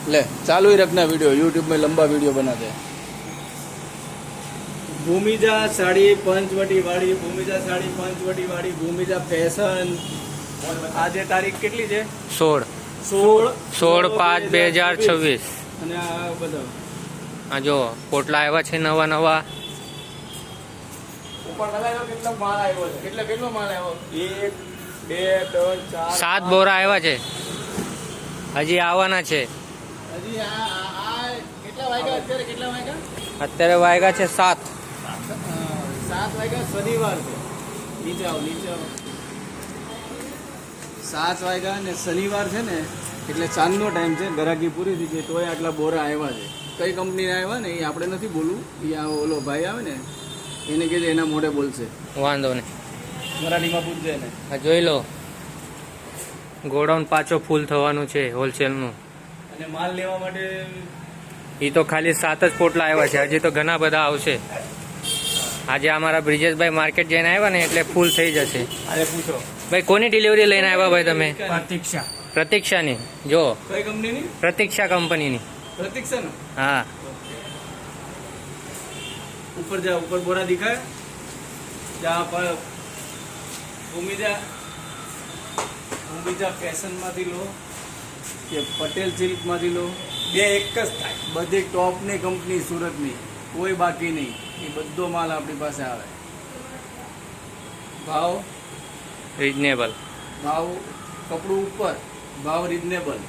ले चालू ही रखना वीडियो, यूट्यूब में लंबा वीडियो बनाते हैं। भूमिजा साड़ी पंचवटी वाड़ी, भूमिजा साड़ी पंचवटी वाड़ी, भूमिजा फैशन। आज तारीख કેટલી છે? 16/5/2026। અને આ બધો આ જો પોટલા આવ્યા છે નવા નવા। ઉપર લગાવ્યો કેટલો માલ આવ્યો છે? કેટલો માલ આવ્યો? 1 2 3 4 7 બોરા આવ્યા છે, હજી આવવાના છે। હજી આ કેટલા વાગ્યા અત્યારે? કેટલા વાગ્યા? અત્યારે વાગ્યા છે 7 વાગ્યા, શનિવાર છે। નીચે આવો 7 વાગ્યા ને શનિવાર છે ને, એટલે ચાંદનો ટાઈમ છે, ગરાકી પૂરી થઈ ગઈ તોય આટલા બોરા આવ્યા છે। કઈ કંપનીના આવ્યા ને એ આપણે નથી બોલવું, એ ઓલો ભાઈ આવે ને એને કહેજે, એના મોઢે બોલશે, વાંધો નહીં, મરાઠીમાં પૂછજે એને। આ જોઈ લો, ગોડાઉન પાછો ફૂલ થવાનું છે હોલસેલનું। અને માલ લેવા માટે એ તો ખાલી 7 જ પોટલા આવ્યા છે, હજી તો ઘણા બધા આવશે। આજે અમારા બ્રિજેશભાઈ માર્કેટ જઈને આવ્યા ને એટલે ફૂલ થઈ જશે। અરે પૂછો ભાઈ કોની ડિલિવરી લઈને આવ્યા ભાઈ તમે? પ્રતીક્ષા। પ્રતીક્ષાની। જો કઈ કંપનીની? પ્રતીક્ષા કંપનીની। પ્રતીક્ષા નો? હા, ऊपर जा, ऊपर बोरा दिखा है जहाँ पर ભૂમિજા ફેશન માંથી લો કે પટેલ સિલ્ક માંથી લો, બે એક જ થાય। બધી ટોપની કંપની સુરતની, કોઈ બાકી નહીં, એ બધો માલ આપણી પાસે આવે। ભાવ રિઝનેબલ, ભાવ કપડું ઉપર, ભાવ રિઝનેબલ,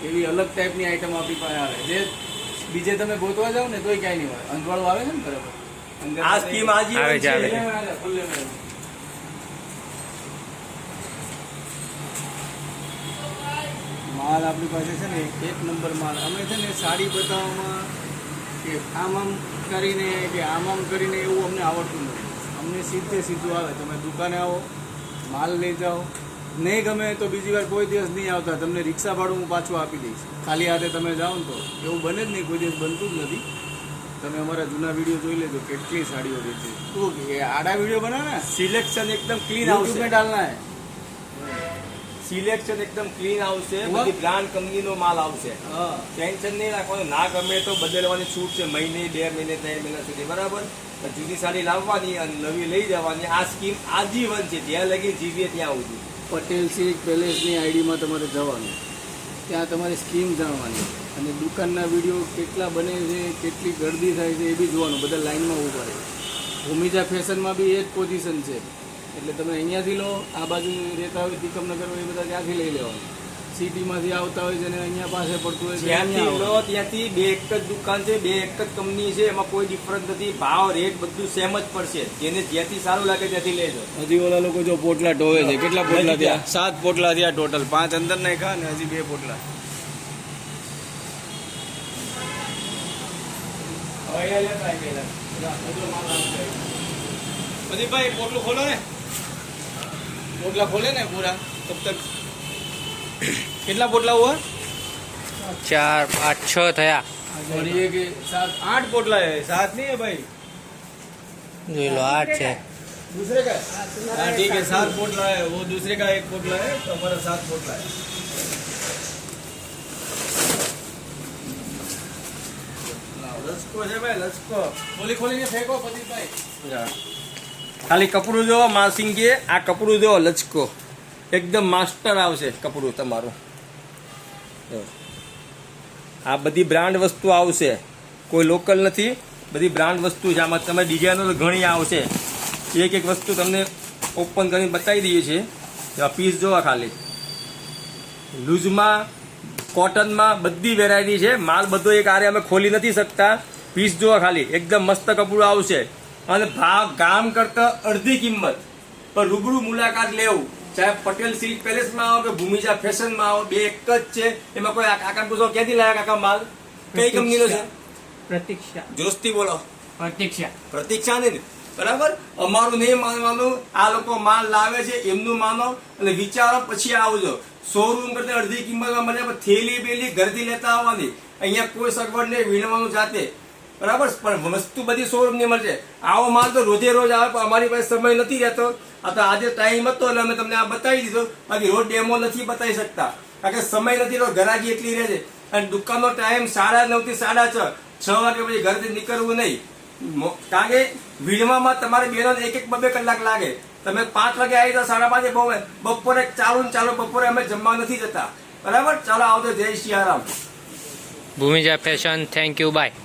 એવી અલગ ટાઈપની આઈટમ આપણી પાસે આવે જે બીજે તમે ગોતવા જાવ ને તોય ક્યાંય નહીં હોય। અંધવાળું આવે છે ને બરાબર, આ સ્કીમ આજીવન આવે છે, આવે છે। માલ આપણી પાસે છે ને એક નંબર માલ। અમે છે ને સાડી બતાવવામાં કે આમ કરીને કે આમ કરીને એવું અમને આવડતું નથી, અમને સીધું આવે। તમે દુકાને આવો, માલ લઈ જાઓ, નહીં ગમે તો બીજી વાર કોઈ દિવસ નહીં આવતા, તમને રિક્ષા ભાડું હું પાછું આપી દઈશ। ખાલી હાથે તમે જાઓ ને તો એવું બને જ નહીં, કોઈ દિવસ બનતું જ નથી। તમે અમારા જૂના વિડીયો જોઈ લેજો, કેટલી સાડીઓ વેચે। તું આડા વિડીયો બનાવે, સિલેક્શન એકદમ ક્લીન આવશે, में डालना है, સિલેક્શન એકદમ ક્લીન આવશે, બધી બ્રાન્ડ કંપનીનો માલ આવશે। ટેન્શન નહીં રાખવાનું, ના ગમે તો બદલવાની છૂટ છે, મહિને 2 મહિને 3 મહિના સુધી, બરાબર। જૂની સાડી લાવવાની અને નવી લઈ જવાની, આ સ્કીમ આજીવન છે, જ્યાં લગી જીવીએ ત્યાં સુધી। પટેલ સિલ્ક પેલેસની આઈડીમાં તમારે જવાનું, ત્યાં તમારી સ્કીમ જાણવાની, અને દુકાનના વિડીયો કેટલા બને છે, કેટલી ગરદી થાય છે એ બી જોવાનું, બધા લાઈનમાં ઊભા રહે। ભૂમિજા ફેશનમાં બી એ જ પોઝિશન છે, એટલે તમે અહીંયાથી લો, આ બાજુ રહેતા હોય તિકમનગર હોય એ બધા ત્યાંથી લઈ લેવાનું। સિટીમાંથી આવતા હોય જેને અહીંયા પાસે પડતું હોય જ્યાંથી લો ત્યાંથી બે એક જ દુકાન છે, બે એક જ કંપની છે, એમાં કોઈ ડિફરન્સ નથી, ભાવ રેટ બધું સેમ જ પડશે। જેને જ્યાંથી સારું લાગે ત્યાંથી લેજો। હજી ઓલા લોકો જો પોટલા ઢોવે છે, કેટલા પોટલા થયા? 7 પોટલા થયા ટોટલ, 5 અંદર નાખ્યા ને હજી 2 પોટલા। ભાઈ પોટલું ખોલો ને, પોટલા खोले ना पूरा, तब तक कितना पोटला हुआ? 4 5 6 થયા। और ये कि 7 8 पोटला है, 7 नहीं है भाई, જોઈ લો 8 છે। दूसरे का? हाँ ठीक है, 7 पोटला है, वो दूसरे का 1 पोटला है, तो हमारा 7 पोटला है। लचको है भाई, लचको खोली खोली फेंको प्रदीप भाई। ખાલી કપડું જો માસિંગ કે આ કપડું જો લચકો એકદમ માસ્ટર આવશે કપડું તમારું। આ બધી બ્રાન્ડ વસ્તુ આવશે, કોઈ લોકલ નથી, બધી બ્રાન્ડ વસ્તુ છે। આમાં તમે ડિઝાઇનો તો ઘણી આવશે, એક એક વસ્તુ તમને ઓપન કરીને બતાવી દઈએ છીએ। પીસ જોવા ખાલી, લૂઝમાં, કોટનમાં બધી વેરાયટી છે। માલ બધો એક આરે અમે ખોલી નથી શકતા, પીસ જોવા ખાલી, એકદમ મસ્ત કપડું આવશે। અને ભાવ ગામ કરતા અડધી કિંમત પર રૂબરૂ મુલાકાત લેવું, ચાહે પટેલ સિલ્ક પેલેસમાં આવો કે ભૂમિજા ફેશનમાં આવો, બે એક જ છે। એમાં કોઈ કાકા પૂછો ક્યાંથી લાયા કાકા માલ, કઈ કંપનીનો છે? પ્રતીક્ષા। જોસ્તી બોલો, પ્રતીક્ષા। પ્રતીક્ષા ને, બરાબર। અમારું નહીં માનવાનું, આ લોકો માલ લાવે છે એમનું માનો અને વિચારો પછી આવજો। શોરૂમ કરતા અડધી કિંમતમાં મળે, પણ થેલી બેલી ઘરથી લેતા આવવાની, અહીંયા કોઈ સગવડ નહીં, વીણવાનું જાતે, બરાબર। પણ વસ્તુ બધી શોરૂમ ની મળશે। આવો માલ તો રોજે રોજ આવે, પણ અમારી પાસે સમય નથી રહેતો। આ તો આજે ટાઈમ હતો એટલે અમે તમને આ બતાવી દીધો, બાકી રોજ ડેમો નથી બતાવી શકતા, કારણ કે સમય નથી, તો ગરાગી એટલી રહે છે। અને દુકાનનો ટાઈમ 9:30 થી 6:30. 6 વાગે પછી ઘરથી નીકળવું નહીં. કારણ કે વીણવામાં તમારે બેનો 1-2 કલાક લાગે. તમે 5 વાગે આવી તો 5:30 બપોરે ચાલુ બપોરે અમે જમવા નથી જતા. બરાબર, ચાલો આવજો. જય Siyaram. Bhumija fashion, thank you, by.